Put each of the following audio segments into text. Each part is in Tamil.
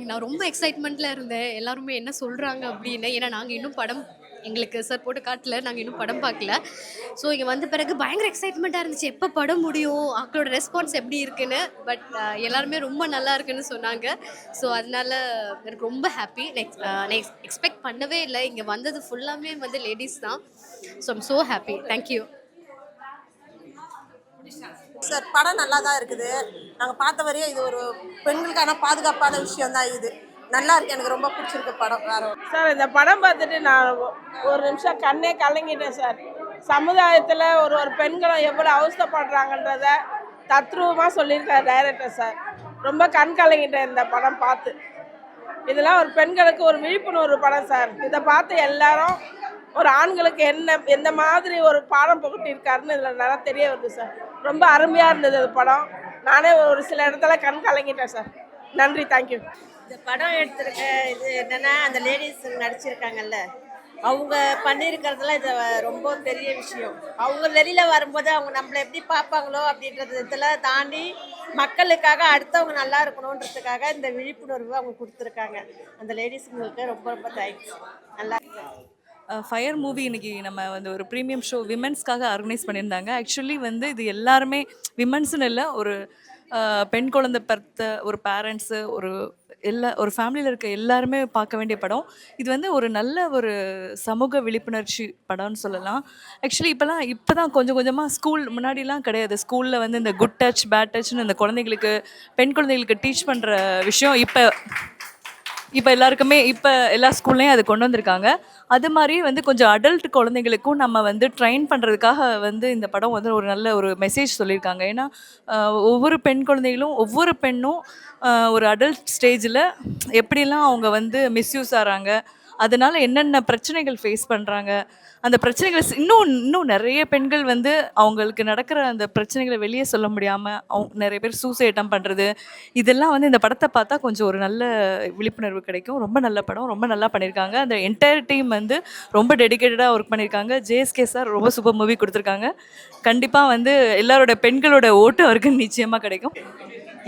நான் ரொம்ப எக்ஸைட்மெண்ட்ல இருந்தேன். எல்லாருமே என்ன சொல்றாங்க அப்படின்னு. ஏன்னா நாங்க இன்னும் படம் எங்களுக்கு சார் போட்டு காட்டல. நாங்க இன்னும் படம் பார்க்கல. ஸோ இங்க வந்த பிறகு பயங்கர எக்ஸைட்மெண்ட்டா இருந்துச்சு. எப்ப படம் முடியும்? அவங்களோட ரெஸ்பான்ஸ் எப்படி இருக்குன்னு. பட் எல்லாருமே ரொம்ப நல்லா இருக்குன்னு சொன்னாங்க. ஸோ அதனால எனக்கு ரொம்ப ஹாப்பி. நெக்ஸ்ட் எக்ஸ்பெக்ட் பண்ணவே இல்ல. இங்க வந்தது ஃபுல்லாமே வந்து லேடீஸ் தான். So I'm so happy. Thank you. Sir படம் நல்லா தான் இருக்குது. நாங்கள் பார்த்த வரையும் இது ஒரு பெண்களுக்கான பாதுகாப்பான விஷயம் தான் இது. நல்லா இருக்கு, எனக்கு ரொம்ப பிடிச்சிருக்கு படம். வேற சார் இந்த படம் பார்த்துட்டு நான் ஒரு நிமிஷம் கண்ணே கலங்கிட்டேன் சார். சமுதாயத்தில் ஒரு ஒரு பெண்களும் எவ்வளோ அவஸ்தைப்படுறாங்கன்றத தத்ரூபமாக சொல்லியிருக்காரு டைரக்டர் சார். ரொம்ப கண் கலங்கிட்டேன் இந்த படம் பார்த்து. இதெல்லாம் ஒரு பெண்களுக்கு ஒரு விழிப்புணர்வு படம் சார். இதை பார்த்து எல்லாரும் ஒரு ஆண்களுக்கு எந்த மாதிரி ஒரு பாடம் புகட்டியிருக்காருன்னு இதில் நல்லா தெரிய வருது சார். ரொம்ப அருமையாக இருந்தது அது படம். நானே ஒரு சில இடத்துல கண் கலங்கிட்டேன் சார். நன்றி, தேங்க்யூ. இந்த படம் எடுத்திருக்க இது என்னன்னா, அந்த லேடிஸ் நடிச்சிருக்காங்கல்ல, அவங்க பண்ணியிருக்கிறதுலாம் இது ரொம்ப பெரிய விஷயம். அவங்க வெளியில் வரும்போது அவங்க நம்மளை எப்படி பார்ப்பாங்களோ அப்படின்றது இதெல்லாம் தாண்டி மக்களுக்காக அடுத்தவங்க நல்லா இருக்கணுன்றதுக்காக இந்த விழிப்புணர்வு அவங்க கொடுத்துருக்காங்க. அந்த லேடிஸுங்களுக்கு ரொம்ப ரொம்ப தேங்க்ஸ். நல்லா ஃபயர் மூவி இன்னைக்கு நம்ம வந்து ஒரு ப்ரீமியம் ஷோ விமென்ஸ்க்காக ஆர்கனைஸ் பண்ணியிருந்தாங்க. ஆக்சுவலி வந்து இது எல்லாருமே விமென்ஸ்னு இல்லை, ஒரு பெண் குழந்தை பெற்ற ஒரு பேரண்ட்ஸு, ஒரு ஃபேமிலியில் இருக்க எல்லாருமே பார்க்க வேண்டிய படம். இது வந்து ஒரு நல்ல ஒரு சமூக விழிப்புணர்ச்சி படம்னு சொல்லலாம். ஆக்சுவலி இப்போ தான் கொஞ்சம் கொஞ்சமாக ஸ்கூல் முன்னாடிலாம் கிடையாது. ஸ்கூலில் வந்து இந்த குட் டச் பேட் டச்னு இந்த குழந்தைங்களுக்கு, பெண் குழந்தைகளுக்கு டீச் பண்ணுற விஷயம் இப்போ எல்லாருக்குமே எல்லா ஸ்கூல்லையும் அது கொண்டு வந்திருக்காங்க. அது மாதிரி வந்து கொஞ்சம் அடல்ட் குழந்தைங்களுக்கும் நம்ம வந்து ட்ரெயின் பண்ணுறதுக்காக வந்து இந்த படம் வந்து ஒரு நல்ல ஒரு மெசேஜ் சொல்லியிருக்காங்க. ஏன்னா ஒவ்வொரு பெண் குழந்தைகளும், ஒவ்வொரு பெண்ணும் ஒரு அடல்ட் ஸ்டேஜில் எப்படிலாம் அவங்க வந்து மிஸ்யூஸ் ஆகிறாங்க, அதனால் என்னென்ன பிரச்சனைகள் ஃபேஸ் பண்ணுறாங்க, அந்த பிரச்சனைகள் இன்னும் நிறைய பெண்கள் வந்து அவங்களுக்கு நடக்கிற அந்த பிரச்சனைகளை வெளியே சொல்ல முடியாமல் நிறைய பேர் சூசைட் பண்ணுறது, இதெல்லாம் வந்து இந்த படத்தை பார்த்தா கொஞ்சம் ஒரு நல்ல விழிப்புணர்வு கிடைக்கும். ரொம்ப நல்ல படம், ரொம்ப நல்லா பண்ணியிருக்காங்க. அந்த என்டையர் டீம் வந்து ரொம்ப டெடிக்கேட்டடாக ஒர்க் பண்ணியிருக்காங்க. ஜேஎஸ்கே சார் ரொம்ப சூப்பர் மூவி கொடுத்துருக்காங்க. கண்டிப்பாக வந்து எல்லாரோட பெண்களோட ஓட்டு அவருக்கு நிச்சயமாக கிடைக்கும்.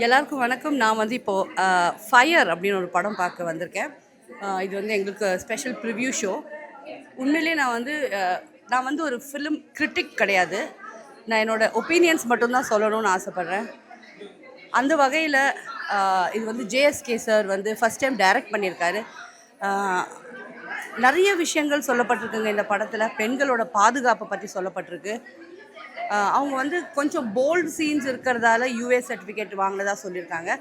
எல்லாருக்கும் வணக்கம். நான் வந்து இப்போது ஃபயர் அப்படின்னு ஒரு படம் பார்க்க வந்திருக்கேன். இது வந்து எங்களுக்கு ஸ்பெஷல் ப்ரிவ்யூ ஷோ. உண்மையிலே நான் வந்து ஒரு ஃபிலிம் கிரிட்டிக் கிடையாது. நான் என்னோடய ஒப்பீனியன்ஸ் மட்டும்தான் சொல்லணும்னு ஆசைப்பட்றேன். அந்த வகையில் இது வந்து ஜேஎஸ்கே சார் வந்து ஃபஸ்ட் டைம் டைரக்ட் பண்ணியிருக்காரு. நிறைய விஷயங்கள் சொல்லப்பட்டிருக்குங்க இந்த படத்தில். பெண்களோட பாதுகாப்பை பற்றி சொல்லப்பட்டிருக்கு. அவங்க வந்து கொஞ்சம் போல்டு சீன்ஸ் இருக்கிறதால யூஏ சர்டிஃபிகேட் வாங்கினதா சொல்லியிருக்காங்க.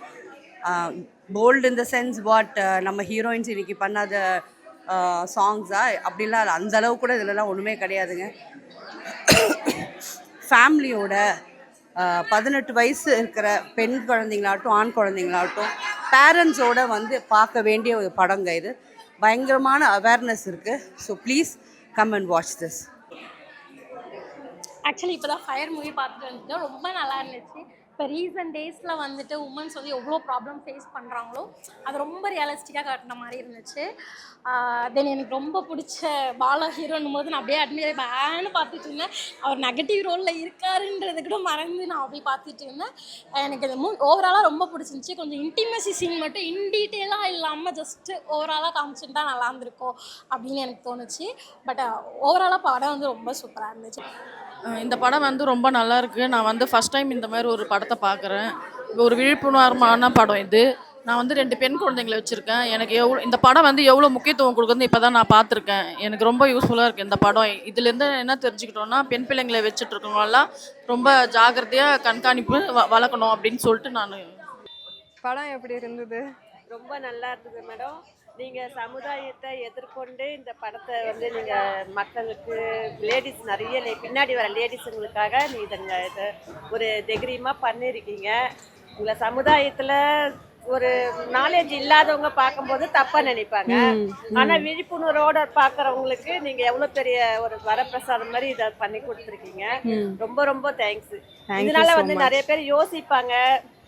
Bold in the sense what நம்ம ஹீரோயின்ஸ் இன்றைக்கி பண்ணாத சாங்ஸா அப்படிலாம் அந்த அளவு கூட இதிலலாம் ஒன்றுமே கிடையாதுங்க. ஃபேமிலியோட 18 வயசு இருக்கிற பெண் குழந்தைங்களாகட்டும் ஆண் குழந்தைங்களாகட்டும் பேரண்ட்ஸோடு வந்து பார்க்க வேண்டிய ஒரு படங்க இது. பயங்கரமான அவேர்னஸ் இருக்குது. So please come and watch this. Actually இப்போ தான் ஃபயர் மூவி பார்த்துட்டு வந்துட்டு ரொம்ப நல்லா இருந்துச்சு. இப்போ ரீசன்ட் டேஸில் வந்துட்டு உமன்ஸ் வந்து எவ்வளோ ப்ராப்ளம் ஃபேஸ் பண்ணுறாங்களோ அது ரொம்ப ரியலிஸ்டிக்காக காட்டின மாதிரி இருந்துச்சு. தென் எனக்கு ரொம்ப பிடிச்ச பாலா ஹீரோன்னும் போது நான் அப்படியே அட்மியர் பேன்னு பார்த்துட்டு இருந்தேன். அவர் நெகட்டிவ் ரோலில் இருக்காருன்றது கூட மறந்து நான் அப்படியே பார்த்துட்டு இருந்தேன். எனக்கு இந்த ஓவராலாக ரொம்ப பிடிச்சிருந்துச்சி. கொஞ்சம் இன்டிமசி சீன் மட்டும் டீட்டெயிலாக இல்லாமல் ஜஸ்ட்டு ஓவராலாக காமிச்சுட்டு நல்லா இருந்திருக்கோம் அப்படின்னு எனக்கு தோணுச்சு. பட் ஓவராலாக படம் வந்து ரொம்ப சூப்பராக இருந்துச்சு. இந்த படம் வந்து ரொம்ப நல்லா இருக்குது. நான் வந்து ஃபஸ்ட் டைம் இந்த மாதிரி ஒரு படத்தை பார்க்குறேன். ஒரு விழிப்புணர்வான படம் இது. நான் வந்து 2 பெண் குழந்தைங்களை வச்சுருக்கேன். எனக்கு இந்த படம் வந்து எவ்வளோ முக்கியத்துவம் கொடுக்குதுன்னு இப்போ தான் நான் பார்த்துருக்கேன். எனக்கு ரொம்ப யூஸ்ஃபுல்லாக இருக்குது இந்த படம். இதுலேருந்து என்ன தெரிஞ்சுக்கிட்டோன்னா, பெண் பிள்ளைங்களை வச்சுட்ருக்கவங்களாம் ரொம்ப ஜாக்கிரதையாக கண்காணிப்பு வளர்க்கணும் அப்படின்னு சொல்லிட்டு நான். படம் எப்படி இருந்தது? ரொம்ப நல்லா இருந்தது மேடம். நீங்கள் சமுதாயத்தை எதிர்கொண்டு இந்த படத்தை வந்து நீங்கள் மக்களுக்கு லேடிஸ் நிறைய பின்னாடி வர லேடிஸுங்களுக்காக நீங்கள் இதை ஒரு தைரியமாக பண்ணியிருக்கீங்க. உங்களை சமுதாயத்தில் ஒரு நாலேஜ் இல்லாதவங்க பார்க்கும்போது தப்பாக நினைப்பாங்க. ஆனால் விழிப்புணர்வோடு பார்க்குறவங்களுக்கு நீங்கள் எவ்வளோ பெரிய ஒரு வரப்பிரசாதம் மாதிரி இதை பண்ணி கொடுத்துருக்கீங்க. ரொம்ப ரொம்ப தேங்க்ஸ். இதனால வந்து நிறைய பேர் யோசிப்பாங்க.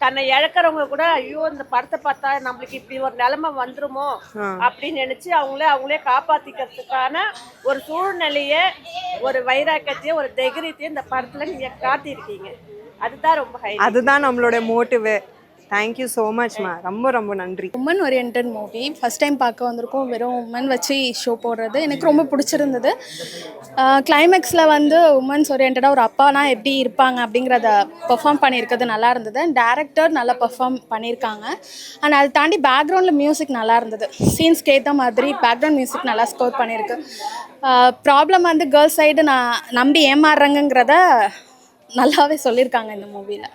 தன்னை இழக்கிறவங்க கூட ஐயோ இந்த படத்தை பார்த்தா நம்மளுக்கு இப்படி ஒரு நிலைமை வந்துருமோ அப்படின்னு நினைச்சு அவங்களே காப்பாத்திக்கிறதுக்கான ஒரு சூழ்நிலையை, ஒரு வைராக்கியத்தையும் ஒரு தைரியத்தையும் இந்த படத்துல நீங்க காட்டியிருக்கீங்க. அதுதான் ரொம்ப அதுதான் நம்மளோட மோட்டிவே. தேங்க்யூ ஸோ மச்மா, ரொம்ப ரொம்ப நன்றி. Woman orient movie first time பார்க்க வந்திருக்கோம். வெறும் உமன் வச்சு ஷோ போடுறது எனக்கு ரொம்ப பிடிச்சிருந்தது. கிளைமேக்ஸில் வந்து உமன்ஸ் ஓரியன்டாக ஒரு அப்பானா எப்படி இருப்பாங்க அப்படிங்கிறத பெர்ஃபார்ம் பண்ணியிருக்கிறது நல்லா இருந்தது. அண்ட் டேரக்டர் நல்லா பெர்ஃபார்ம் பண்ணியிருக்காங்க. அண்ட் அதை தாண்டி பேக்ரவுண்டில் மியூசிக் நல்லா இருந்தது. சீன்ஸ்க்கு ஏற்ற மாதிரி பேக்ரவுண்ட் மியூசிக் நல்லா ஸ்கோர் பண்ணியிருக்கு. ப்ராப்ளம் வந்து கேர்ள்ஸ் சைடு நான் நம்பி ஏமாறுறேங்கிறத நல்லாவே சொல்லியிருக்காங்க இந்த மூவியில்.